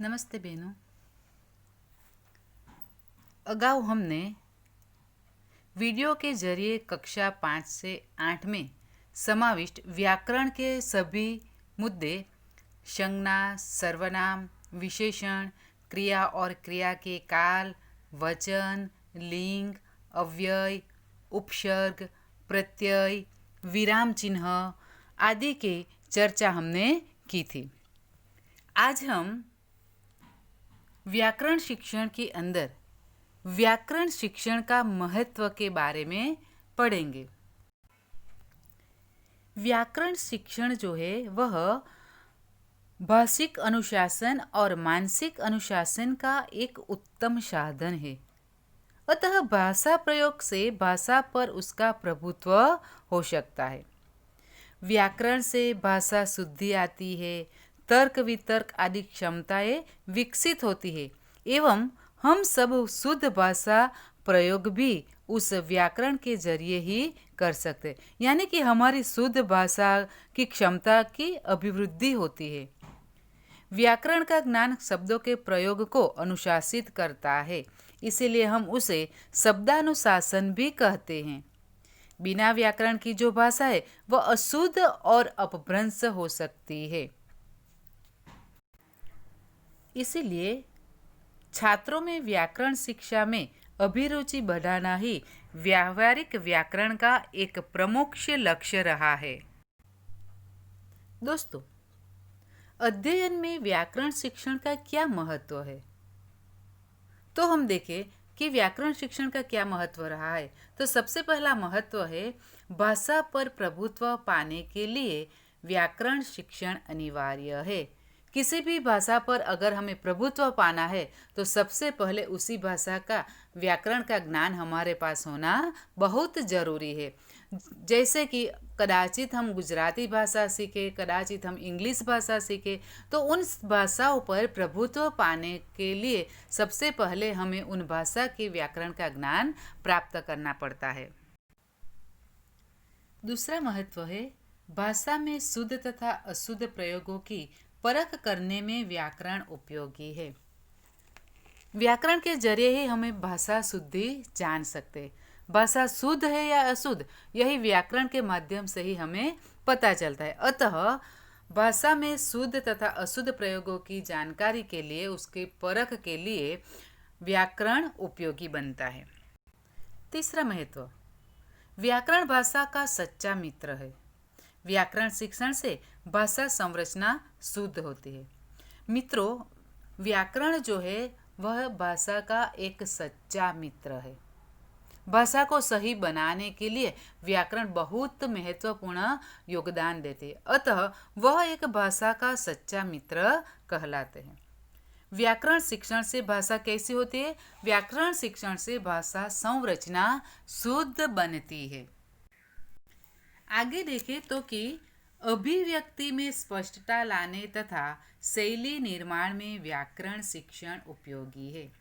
नमस्ते बहनों। अगाऊ हमने वीडियो के जरिए कक्षा 5 से 8 में समाविष्ट व्याकरण के सभी मुद्दे संज्ञा, सर्वनाम, विशेषण, क्रिया और क्रिया के काल, वचन, लिंग, अव्यय, उपसर्ग, प्रत्यय, विराम चिन्ह आदि की चर्चा हमने की थी। आज हम व्याकरण शिक्षण के अंदर व्याकरण शिक्षण का महत्व के बारे में पढ़ेंगे। व्याकरण शिक्षण जो है वह भाषिक अनुशासन और मानसिक अनुशासन का एक उत्तम साधन है। अतः भाषा प्रयोग से भाषा पर उसका प्रभुत्व हो सकता है। व्याकरण से भाषा शुद्धि आती है, तर्क वितर्क आदि क्षमताएं विकसित होती है एवं हम सब शुद्ध भाषा प्रयोग भी उस व्याकरण के जरिए ही कर सकते हैं, यानी कि हमारी शुद्ध भाषा की क्षमता की अभिवृद्धि होती है। व्याकरण का ज्ञान शब्दों के प्रयोग को अनुशासित करता है, इसीलिए हम उसे शब्दानुशासन भी कहते हैं। बिना व्याकरण की जो भाषा है वह अशुद्ध और अपभ्रंश हो सकती है। इसीलिए छात्रों में व्याकरण शिक्षा में अभिरुचि बढ़ाना ही व्यावहारिक व्याकरण का एक प्रमुख लक्ष्य रहा है। दोस्तों, अध्ययन में व्याकरण शिक्षण का क्या महत्व है, तो हम देखें कि व्याकरण शिक्षण का क्या महत्व रहा है। तो सबसे पहला महत्व है भाषा पर प्रभुत्व पाने के लिए व्याकरण शिक्षण अनिवार्य है। किसी भी भाषा पर अगर हमें प्रभुत्व पाना है तो सबसे पहले उसी भाषा का व्याकरण का ज्ञान हमारे पास होना बहुत ज़रूरी है। जैसे कि कदाचित हम गुजराती भाषा सीखे, कदाचित हम इंग्लिश भाषा सीखे, तो उन भाषाओं पर प्रभुत्व पाने के लिए सबसे पहले हमें उन भाषा के व्याकरण का ज्ञान प्राप्त करना पड़ता है। दूसरा महत्व है भाषा में शुद्ध तथा अशुद्ध प्रयोगों की परख करने में व्याकरण उपयोगी है। व्याकरण के जरिए ही हमें भाषा शुद्धि जान सकते। भाषा शुद्ध है या अशुद्ध, यही व्याकरण के माध्यम से ही हमें पता चलता है। अतः भाषा में शुद्ध तथा अशुद्ध प्रयोगों की जानकारी के लिए, उसके परख के लिए व्याकरण उपयोगी बनता है। तीसरा महत्व, व्याकरण भाषा का सच्चा मित्र है। व्याकरण शिक्षण से भाषा संरचना शुद्ध होती है। मित्रों, व्याकरण जो है वह भाषा का एक सच्चा मित्र है। भाषा को सही बनाने के लिए व्याकरण बहुत महत्वपूर्ण योगदान देते हैं, अतः वह एक भाषा का सच्चा मित्र कहलाते हैं। व्याकरण शिक्षण से भाषा कैसी होती है? व्याकरण शिक्षण से भाषा संरचना शुद्ध बनती है। आगे देखें तो कि अभिव्यक्ति में स्पष्टता लाने तथा शैली निर्माण में व्याकरण शिक्षण उपयोगी है।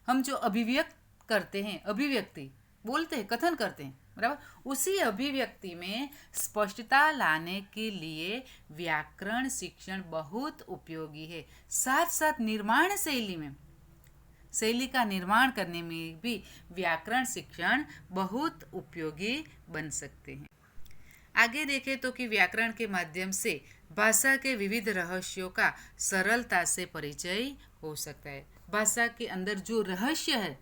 हम जो अभिव्यक्त करते हैं, अभिव्यक्ति बोलते हैं, कथन करते हैं, बराबर, उसी अभिव्यक्ति में स्पष्टता लाने के लिए व्याकरण शिक्षण बहुत उपयोगी है। साथ साथ निर्माण शैली का निर्माण करने में भी व्याकरण शिक्षण बहुत उपयोगी बन सकते हैं। आगे देखें तो कि व्याकरण के माध्यम से भाषा के विविध रहस्यों का सरलता से परिचय हो सकता है। भाषा के अंदर जो रहस्य है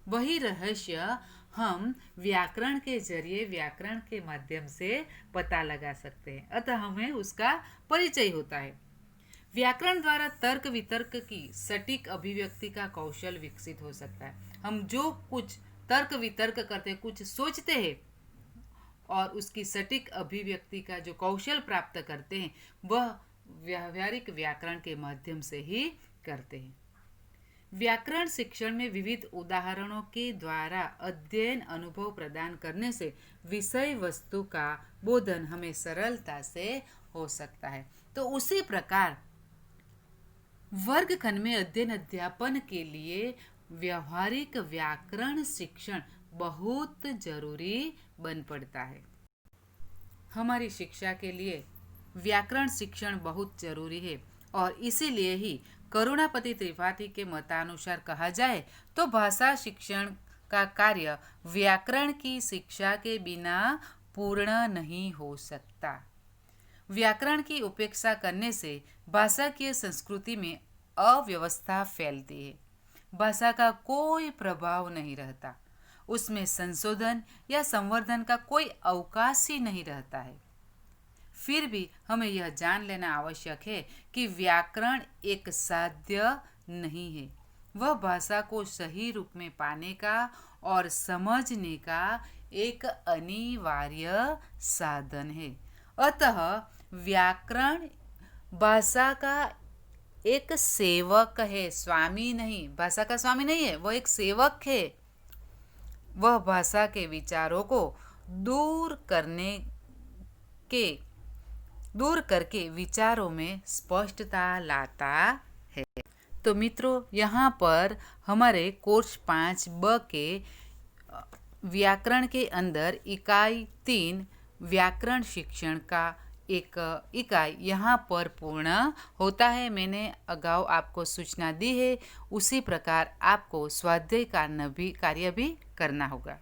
वही रहस्य हम व्याकरण के जरिए, व्याकरण के माध्यम से पता लगा सकते हैं, अतः हमें उसका परिचय होता है। व्याकरण द्वारा तर्क वितर्क की सटीक अभिव्यक्ति का कौशल विकसित हो सकता है। हम जो कुछ तर्क वितर्क करते हैं, कुछ सोचते हैं और उसकी सटीक अभिव्यक्ति का जो कौशल प्राप्त करते हैं वह व्यावहारिक व्याकरण के माध्यम से ही करते हैं। व्याकरण शिक्षण में विविध उदाहरणों के द्वारा अध्ययन अनुभव प्रदान करने से विषय वस्तु का बोधन हमें सरलता से हो सकता है। तो उसी प्रकार वर्गखंड में अध्ययन अध्यापन के लिए व्यावहारिक व्याकरण शिक्षण बहुत जरूरी बन पड़ता है। हमारी शिक्षा के लिए व्याकरण शिक्षण बहुत जरूरी है और इसीलिए ही करुणापति त्रिपाठी के मतानुसार कहा जाए तो भाषा शिक्षण का कार्य व्याकरण की शिक्षा के बिना पूर्ण नहीं हो सकता। व्याकरण की उपेक्षा करने से भाषा की संस्कृति में अव्यवस्था फैलती है, भाषा का कोई प्रभाव नहीं रहता, उसमें संशोधन या संवर्धन का कोई अवकाश ही नहीं रहता है। फिर भी हमें यह जान लेना आवश्यक है कि व्याकरण एक साध्य नहीं है, वह भाषा को सही रूप में पाने का और समझने का एक अनिवार्य साधन है। अतः व्याकरण भाषा का एक सेवक है, स्वामी नहीं। भाषा का स्वामी नहीं है, वह एक सेवक है। वह भाषा के विचारों को दूर करके विचारों में स्पष्टता लाता है। तो मित्रों, यहाँ पर हमारे कोर्स 5B के व्याकरण के अंदर इकाई 3 व्याकरण शिक्षण का एक इकाई यहाँ पर पूर्ण होता है। मैंने अगाऊ आपको सूचना दी है, उसी प्रकार आपको स्वाध्याय कार्य भी करना होगा।